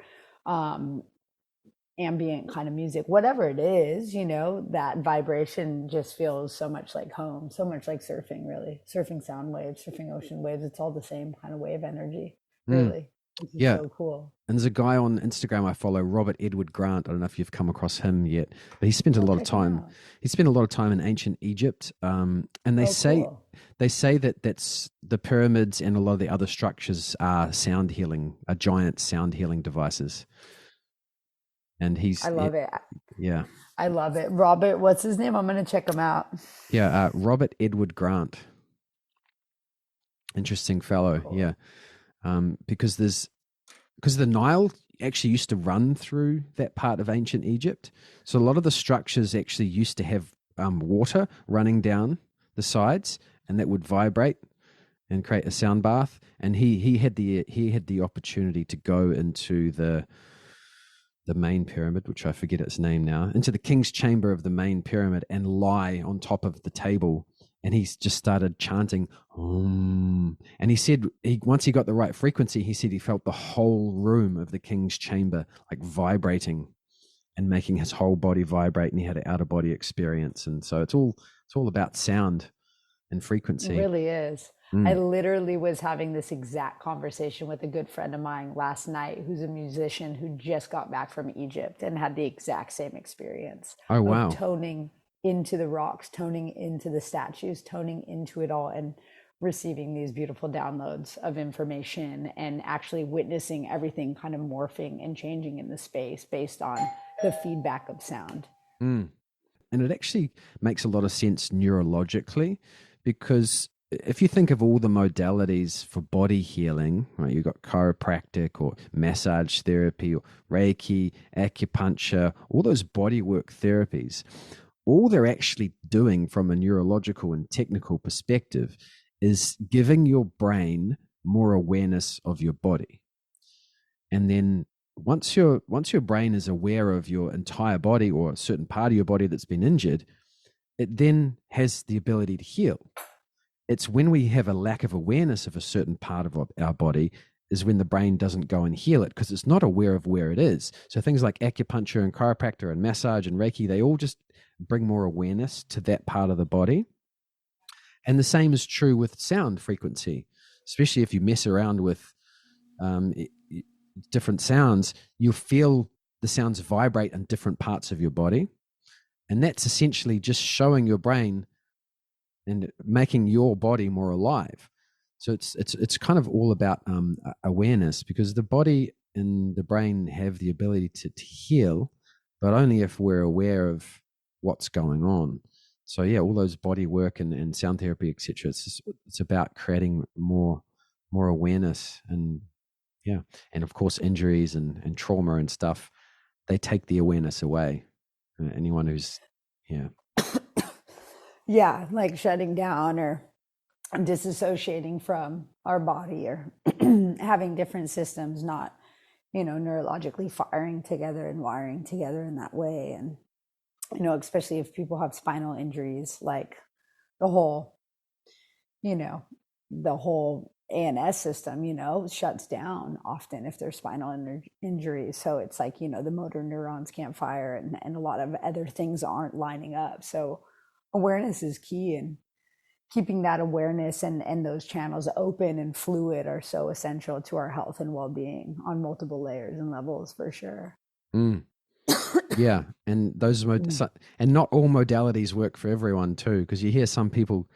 B: ambient kind of music, whatever it is, that vibration just feels so much like home, so much like surfing, really. Surfing sound waves, surfing ocean waves, it's all the same kind of wave energy, really. Which is so cool.
A: And there's a guy on Instagram I follow, Robert Edward Grant. I don't know if you've come across him yet, but he spent a lot of time. He spent a lot of time in ancient Egypt, and they say that that's the pyramids and a lot of the other structures are giant sound healing devices. And
B: I love it.
A: Yeah,
B: I love it. Robert, what's his name? I'm going to check him out.
A: Yeah, Robert Edward Grant. Interesting fellow. Cool. Yeah, because the Nile actually used to run through that part of ancient Egypt. So a lot of the structures actually used to have water running down the sides, and that would vibrate and create a sound bath. And he had the opportunity to go into the main pyramid, which I forget its name now, into the king's chamber of the main pyramid and lie on top of the table. And he just started chanting, Om. And he said, once he got the right frequency, he said he felt the whole room of the king's chamber like vibrating and making his whole body vibrate. And he had an outer body experience. And so it's all about sound and frequency.
B: It really is. I literally was having this exact conversation with a good friend of mine last night, who's a musician who just got back from Egypt and had the exact same experience.
A: Oh, wow.
B: Of toning into the rocks, toning into the statues, toning into it all, and receiving these beautiful downloads of information and actually witnessing everything kind of morphing and changing in the space based on the feedback of sound.
A: And it actually makes a lot of sense neurologically, because if you think of all the modalities for body healing, right, you've got chiropractic or massage therapy or Reiki, acupuncture, all those bodywork therapies, all they're actually doing from a neurological and technical perspective is giving your brain more awareness of your body. And then once your brain is aware of your entire body or a certain part of your body that's been injured, it then has the ability to heal. It's when we have a lack of awareness of a certain part of our body is when the brain doesn't go and heal it, because it's not aware of where it is. So things like acupuncture and chiropractor and massage and Reiki, they all just bring more awareness to that part of the body. And the same is true with sound frequency, especially if you mess around with different sounds, you'll feel the sounds vibrate in different parts of your body. And that's essentially just showing your brain and making your body more alive. So it's kind of all about awareness, because the body and the brain have the ability to heal, but only if we're aware of what's going on. So yeah, all those body work and sound therapy, etc. It's about creating more awareness, and yeah, and of course injuries and trauma and stuff, they take the awareness away. Anyone who's
B: Yeah, like shutting down or disassociating from our body, or having different systems not, neurologically firing together and wiring together in that way. And, especially if people have spinal injuries, like the whole, the whole ANS system, shuts down often if there's spinal injuries. So it's like, the motor neurons can't fire, and a lot of other things aren't lining up. So awareness is key, and keeping that awareness and those channels open and fluid are so essential to our health and well-being on multiple layers and levels, for sure.
A: Yeah, and those and not all modalities work for everyone too, because you hear some people,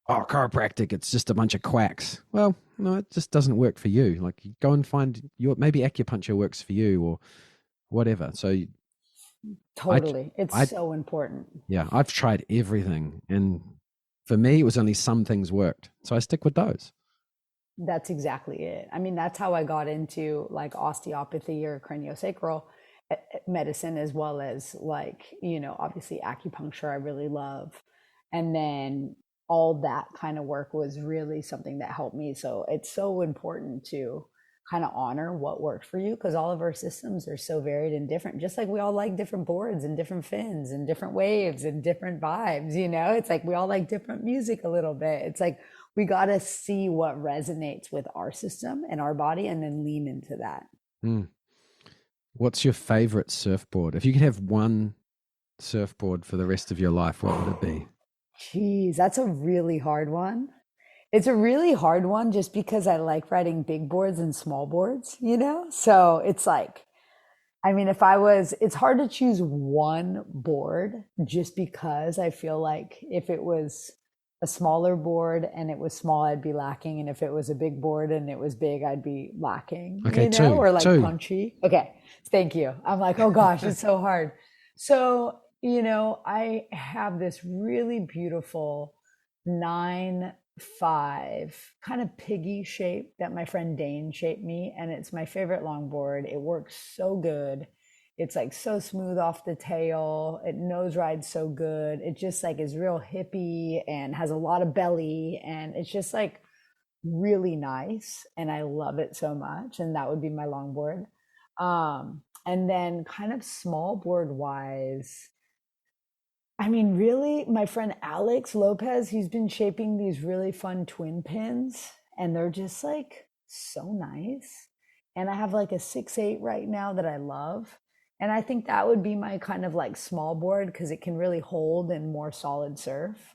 A: chiropractic, it's just a bunch of quacks. Well, no, it just doesn't work for you. Like, you go and find maybe acupuncture works for you or whatever. So
B: totally, it's so important.
A: Yeah, I've tried everything, and for me, it was only some things worked, so I stick with those.
B: That's exactly it. I mean, that's how I got into like osteopathy or craniosacral medicine, as well as like, obviously acupuncture I really love. And then all that kind of work was really something that helped me. So it's so important to kind of honor what worked for you, because all of our systems are so varied and different, just like we all like different boards and different fins and different waves and different vibes. It's like we all like different music a little bit. It's like we got to see what resonates with our system and our body, and then lean into that.
A: What's your favorite surfboard? If you could have one surfboard for the rest of your life, what would it be?
B: Geez, that's a really hard one. It's a really hard one just because I like riding big boards and small boards, So it's like, I mean, it's hard to choose one board, just because I feel like if it was a smaller board and it was small, I'd be lacking. And if it was a big board and it was big, I'd be lacking,
A: Okay,
B: or like
A: two.
B: punchy. Okay. Thank you. I'm like, oh gosh, it's so hard. So, I have this really beautiful 9'5" kind of piggy shape that my friend Dane shaped me. And it's my favorite longboard. It works so good. It's like so smooth off the tail. It nose rides so good. It just like is real hippie and has a lot of belly. And it's just like really nice. And I love it so much. And that would be my longboard. And then kind of small board wise, I mean, really, my friend Alex Lopez, he's been shaping these really fun twin pins, and they're just like so nice. And I have like a 6'8" right now that I love. And I think that would be my kind of like small board, because it can really hold in more solid surf.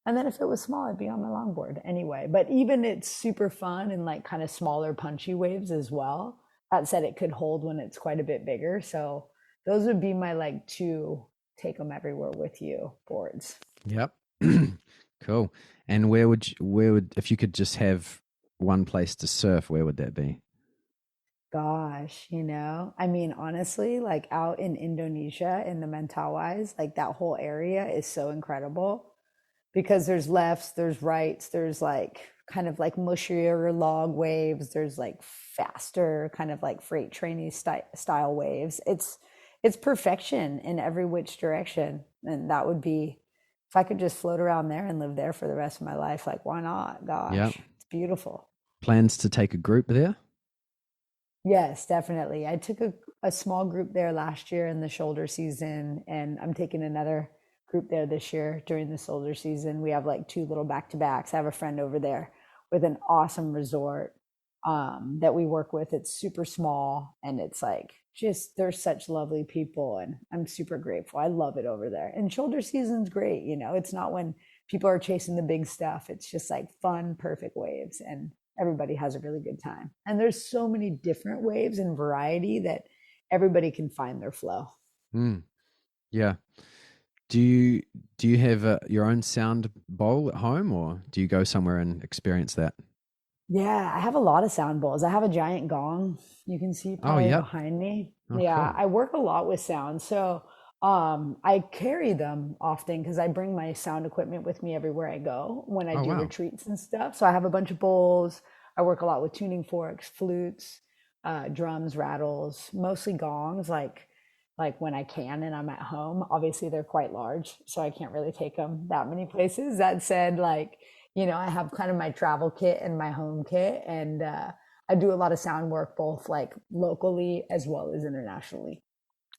B: And then if it was small, I'd be on my longboard anyway. But even it's super fun and like kind of smaller punchy waves as well. That said, it could hold when it's quite a bit bigger. So those would be my like two take them everywhere with you boards.
A: Yep. Cool. And where would if you could just have one place to surf, where would that be?
B: Gosh, I mean, honestly, like out in Indonesia in the Mentawais, like that whole area is so incredible because there's lefts, there's rights, there's like kind of like mushier log waves, there's like faster kind of like freight trainy style waves. It's perfection in every which direction, and that would be if I could just float around there and live there for the rest of my life. Like, why not?
A: Yeah.
B: Gosh, it's beautiful.
A: Plans to take a group there?
B: Yes, definitely. I took a small group there last year in the shoulder season, and I'm taking another group there this year during the shoulder season. We have like two little back to backs. I have a friend over there with an awesome resort that we work with. It's super small, and it's like just they're such lovely people, and I'm super grateful. I love it over there. And shoulder season's great. It's not when people are chasing the big stuff. It's just like fun, perfect waves, and everybody has a really good time. And there's so many different waves and variety that everybody can find their flow.
A: Mm, yeah. Do you have your own sound bowl at home, or do you go somewhere and experience that?
B: Yeah, I have a lot of sound bowls. I have a giant gong you can see
A: Oh,
B: probably
A: yep.
B: behind me.
A: Oh,
B: Yeah,
A: cool.
B: I work a lot with sound. So I carry them often because I bring my sound equipment with me everywhere I go when I
A: Oh,
B: do
A: wow.
B: retreats and stuff. So I have a bunch of bowls. I work a lot with tuning forks, flutes, drums, rattles, mostly gongs, like when I can and I'm at home. Obviously, they're quite large, so I can't really take them that many places. That said, like, I have kind of my travel kit and my home kit, and I do a lot of sound work both like locally as well as internationally.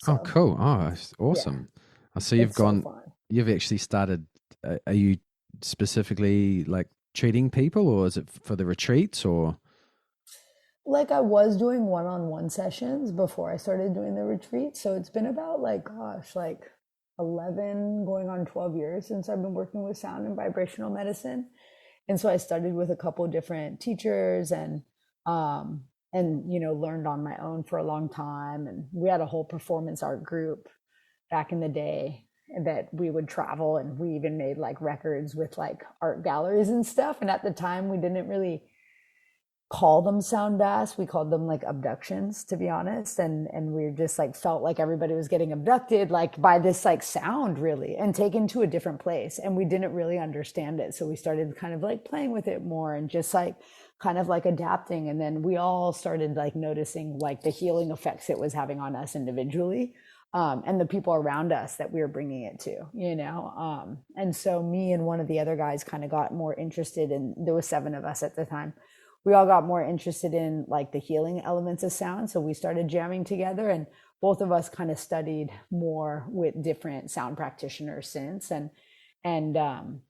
A: Oh,
B: So
A: cool. Oh, it's
B: yeah,
A: awesome. So
B: it's so fun.
A: you've actually started, are you specifically like treating people, or is it for the retreats, or?
B: Like I was doing one-on-one sessions before I started doing the retreat. So it's been about like, gosh, like 11 going on 12 years since I've been working with sound and vibrational medicine. And so I studied with a couple different teachers um and learned on my own for a long time. And we had a whole performance art group back in the day that we would travel, and we even made like records with like art galleries and stuff. And at the time we didn't really call them sound baths. We called them like abductions, to be honest. And we just like felt like everybody was getting abducted like by this like sound really and taken to a different place. And we didn't really understand it. So we started kind of like playing with it more and just like kind of like adapting. And then we all started like noticing like the healing effects it was having on us individually. And the people around us that we were bringing it to. And so me and one of the other guys kind of got more interested in, there was 7 of us at the time. We all got more interested in like the healing elements of sound. So we started jamming together, and both of us kind of studied more with different sound practitioners since, and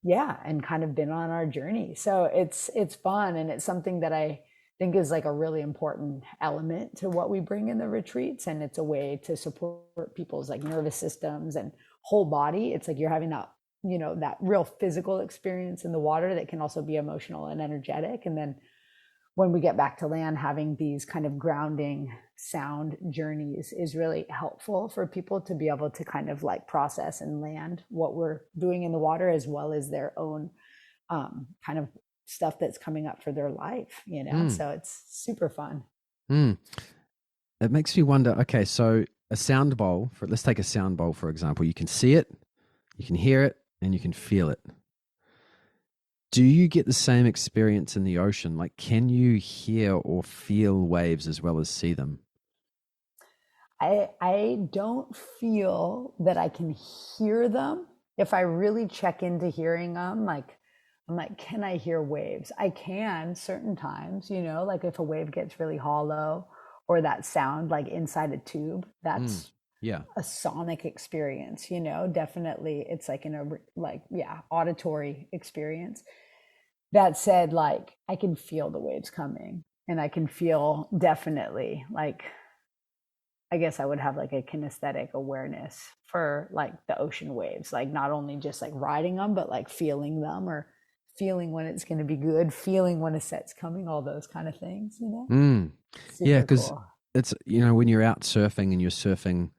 B: yeah, and kind of been on our journey. So it's fun, and it's something that I think is like a really important element to what we bring in the retreats. And it's a way to support people's like nervous systems and whole body. It's like you're having that real physical experience in the water that can also be emotional and energetic. And then when we get back to land, having these kind of grounding sound journeys is really helpful for people to be able to kind of like process and land what we're doing in the water, as well as their own kind of stuff that's coming up for their life.
A: Mm,
B: So it's super fun.
A: mm. It makes me wonder, okay, so a sound bowl, let's take a sound bowl, for example. You can see it, you can hear it, and you can feel it. Do you get the same experience in the ocean? Like, can you hear or feel waves as well as see them?
B: I don't feel that I can hear them. If I really check into hearing them, like I'm like, can I hear waves? I can certain times, like if a wave gets really hollow or that sound like inside a tube,
A: Mm,
B: that's
A: yeah.
B: a sonic experience, definitely it's like yeah, auditory experience. That said, like I can feel the waves coming, and I can feel definitely like I guess I would have like a kinesthetic awareness for like the ocean waves, like not only just like riding them, but like feeling them, or feeling when it's going to be good, feeling when a set's coming, all those kind of things.
A: Mm, yeah,
B: Super
A: because
B: cool.
A: it's, when you're out surfing and you're surfing,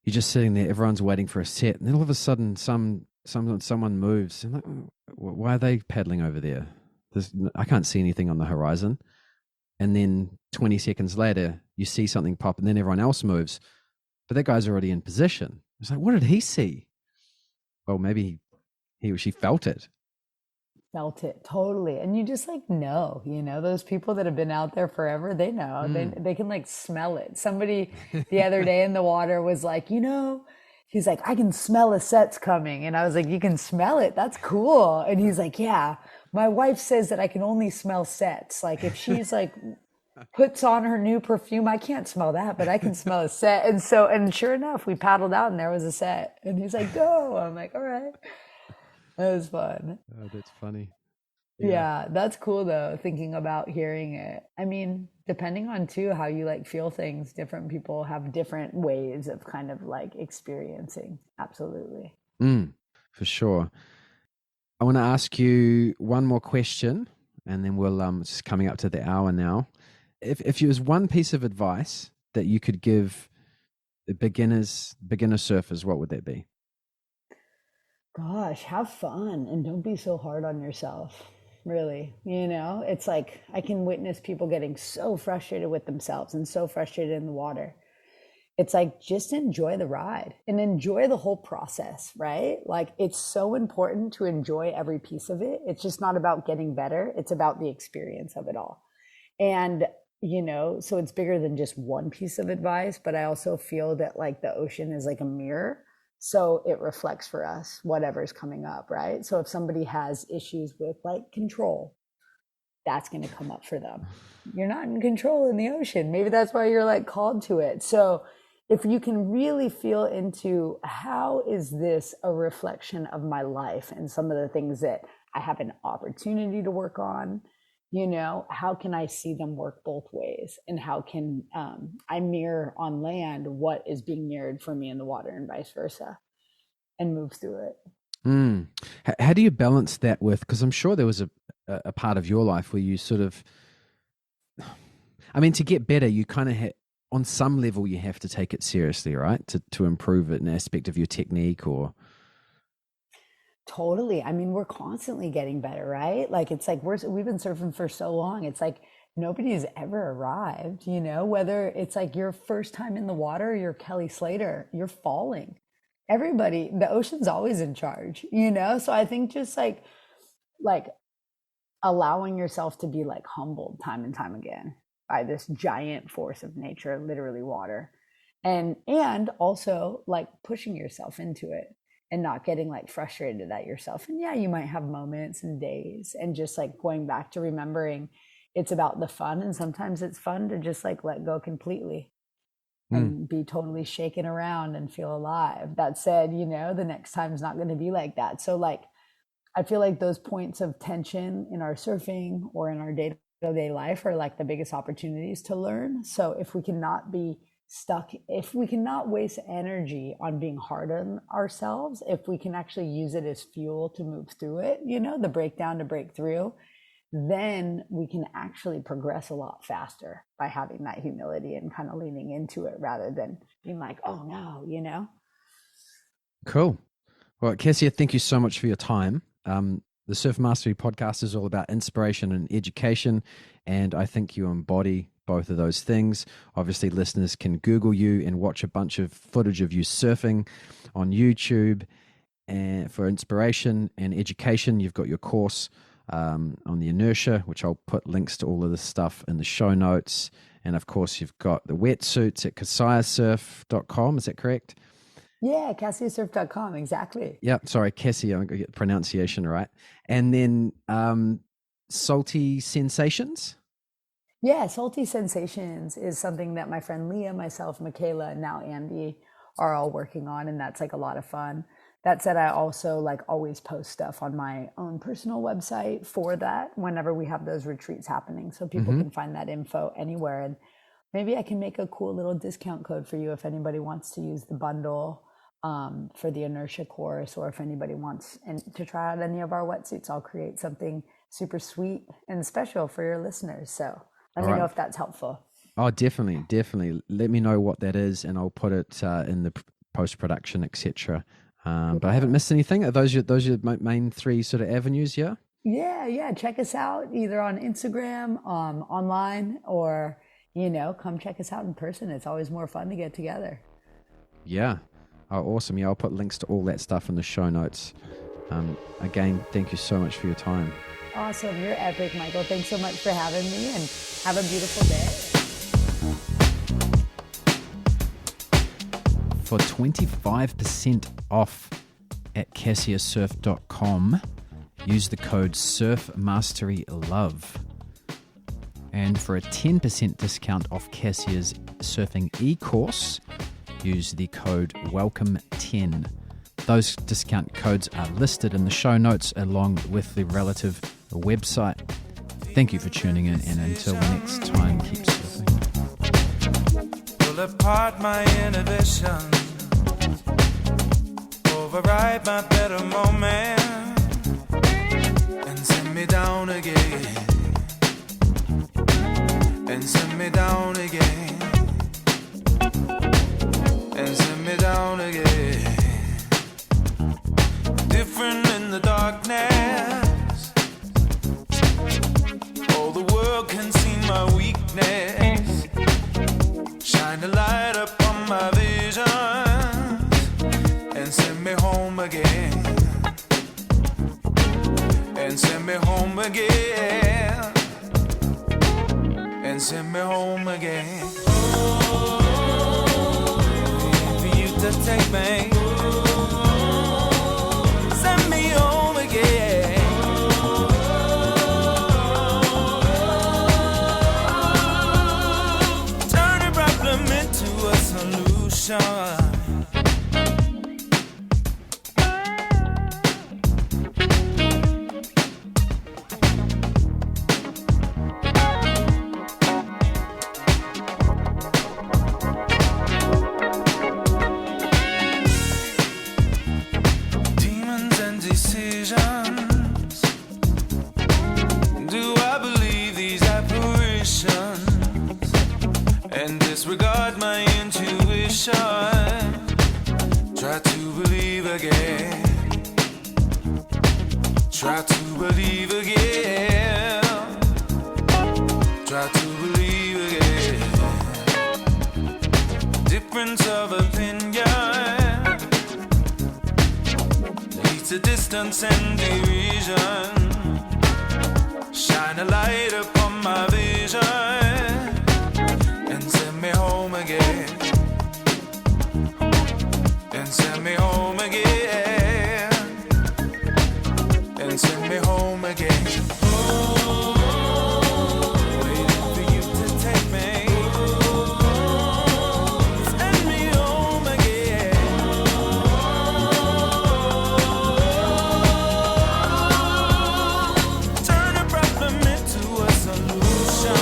A: you're just sitting there, everyone's waiting for a set, and then all of a sudden someone moves, and like, why are they paddling over there? I can't see anything on the horizon. and then 20 seconds later you see something pop and then everyone else moves, but that guy's already in position. It's like, what did he see? Well, maybe he or she felt it.
B: Felt it totally. And you just like know, those people that have been out there forever, they know. They can like smell it. Somebody the other day in the water was like, he's like, I can smell a set's coming. And I was like, you can smell it? That's cool. And he's like, yeah, my wife says that I can only smell sets. Like if she's like puts on her new perfume, I can't smell that, but I can smell a set. And sure enough, we paddled out and there was a set. And he's like, go. I'm like, all right. That was fun.
A: Oh, that's funny.
B: Yeah, that's cool though, thinking about hearing it. I mean, depending on too how you like feel things, different people have different ways of kind of like experiencing. Absolutely.
A: For sure. I want to ask you one more question and then we'll it's coming up to the hour now. If you was one piece of advice that you could give the beginner surfers, what would that be?
B: Gosh, have fun and don't be so hard on yourself. Really, it's like I can witness people getting so frustrated with themselves and so frustrated in the water. It's like just enjoy the ride and enjoy the whole process, right? Like it's so important to enjoy every piece of it. It's just not about getting better. It's about the experience of it all. And so it's bigger than just one piece of advice, but I also feel that like the ocean is like a mirror. So it reflects for us whatever's coming up, right? So if somebody has issues with like control, that's going to come up for them. You're not in control in the ocean. Maybe that's why you're like called to it. So if you can really feel into how is this a reflection of my life and some of the things that I have an opportunity to work on, how can I see them work both ways? And how can I mirror on land what is being mirrored for me in the water and vice versa and move through it?
A: How do you balance that with, because I'm sure there was a part of your life where you sort of, I mean, to get better, you kind of on some level, you have to take it seriously, right? To improve an aspect of your technique or...
B: Totally. I mean, we're constantly getting better, right? Like, it's like we've been surfing for so long. It's like nobody's ever arrived, whether it's like your first time in the water, you're Kelly Slater, you're falling. Everybody, the ocean's always in charge, So I think just like allowing yourself to be like humbled time and time again by this giant force of nature, literally water. And also like pushing yourself into it. And not getting like frustrated at yourself. And yeah, you might have moments and days and just like going back to remembering it's about the fun. And sometimes it's fun to just like let go completely and be totally shaken around and feel alive. That said, the next time's not going to be like that. So like, I feel like those points of tension in our surfing or in our day-to-day life are like the biggest opportunities to learn. So if we cannot be stuck, if we cannot waste energy on being hard on ourselves, if we can actually use it as fuel to move through it, the breakdown to break through, then we can actually progress a lot faster by having that humility and kind of leaning into it rather than being like, oh no.
A: Cool. Well, Kassia, thank you so much for your time. The Surf Mastery podcast is all about inspiration and education, and I think you embody both of those things. Obviously, listeners can Google you and watch a bunch of footage of you surfing on YouTube. And for inspiration and education, you've got your course on the inertia, which I'll put links to all of this stuff in the show notes. And of course, you've got the wetsuits at kassiasurf.com. Is that correct?
B: Yeah, kassiasurf.com, exactly.
A: Yeah, sorry, Kassia, I'm going to get the pronunciation right. And then Salty Sensations?
B: Yeah, Salty Sensations is something that my friend Leah, myself, Michaela, and now Andy are all working on, and that's like a lot of fun. That said, I also like always post stuff on my own personal website for that whenever we have those retreats happening, so people can find that info anywhere. And maybe I can make a cool little discount code for you if anybody wants to use the bundle for the inertia course, or if anybody wants to try out any of our wetsuits, I'll create something super sweet and special for your listeners. So let me know if that's helpful.
A: Oh, definitely. Let me know what that is, and I'll put it in the post-production, etc. But I haven't missed anything. Are those your main three sort of avenues? Yeah.
B: Yeah. Check us out either on Instagram, online, or, come check us out in person. It's always more fun to get together.
A: Yeah. Oh, awesome. Yeah, I'll put links to all that stuff in the show notes. Again, thank you so much for your time.
B: Awesome. You're epic, Michael. Thanks so much for having me, and have a beautiful day.
A: For 25% off at kassiasurf.com, use the code SURFMasteryLove. And for a 10% discount off Kassia's surfing e-course, use the code WELCOME10. Those discount codes are listed in the show notes along with the relative website. Thank you for tuning in, and until next time, keep surfing.
C: Pull apart my inhibitions, override my better moment, and send me down again, and send me down again, and send me down again. Different in the darkness, all the world can see my weakness. Shine a light upon my vision and send me home again, and send me home again, and send me home again. For you to take me, send me home again. Turn a problem into a solution. Disregard my intuition. Try to believe again. Try to believe again. Try to believe again. Difference of opinion leads to distance and derision. Shine a light upon my vision and send me home again, and send me home again, and send me home again. Waiting for you to take me, send me home again. Turn a problem into a solution.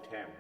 D: attempt